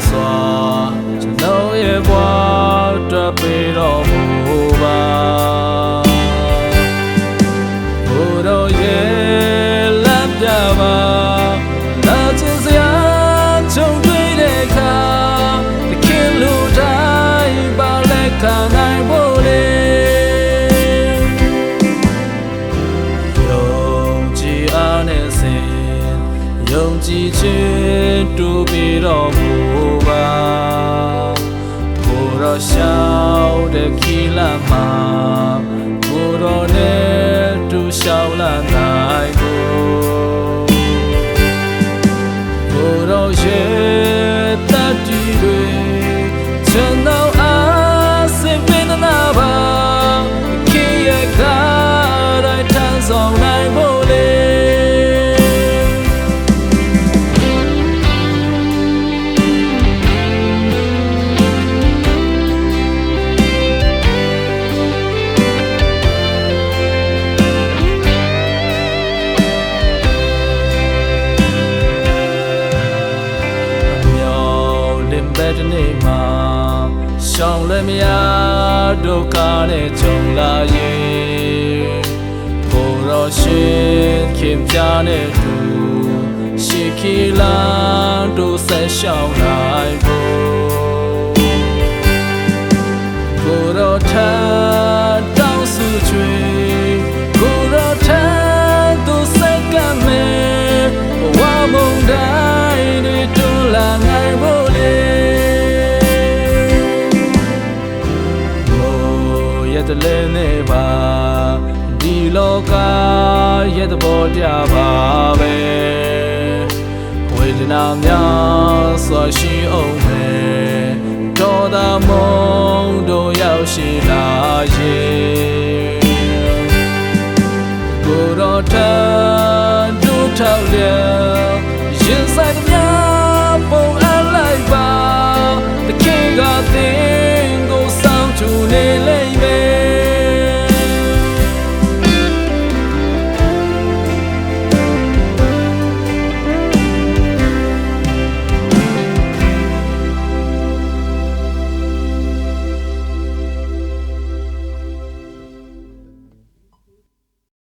စွာကျွန်တော်ရဲ့ဘဝတွေ့ပြီးတော့မူပါဘုရားရဲ့လမ်းပြပါလာခြင်းစရာကြုံတွေ့တဲ့အခါတခင်လူတိုင်းပါလက်ခံနိုင်ဖို့လေယုံကြည်အားနဲ့ယုံကြည်ခြင်းတူပြီးတော့မူပါကိုယ်တော်ရှောက်တဲ့ခီလာမှာကိုယ်တော်နဲ့တူရှောက်လာနိုင်ကိုယ်တော်ရဲ့တတ်တည်တွေကျွန်တော်အားစင်ပင်နာပါခေရကားတိုင်းထမ်းဆောင်နိုင်ဖို့လေတနေ့မှာရှောင်လည်းမရဒုက္ခနဲ့ကြုံလာရင်ဘုရားရှင်ခင်ပြနဲ့တူရှိခီလာတို့ဆက်ရှောင်နိုင်ဖို့ကိုယ်တော်ထမ်းတောင်းစုချွေကိုယ်တော်ထမ်းသူစက္ကမဲ့ဘဝမုန်တိုင်းတွေတွန်းလာနိုင်ဖို့လေတလည်းနေပါဒီလောကရဲ့သဘောတရားပါပဲဝေဒနာများစွာရှိအောင်မယ်ဒေါသမုန်းတို့ရောက်ရှိလာရဲ့ကိုယ်တော်ထံတို့ထောက်လျက်ရင်ဆိုင်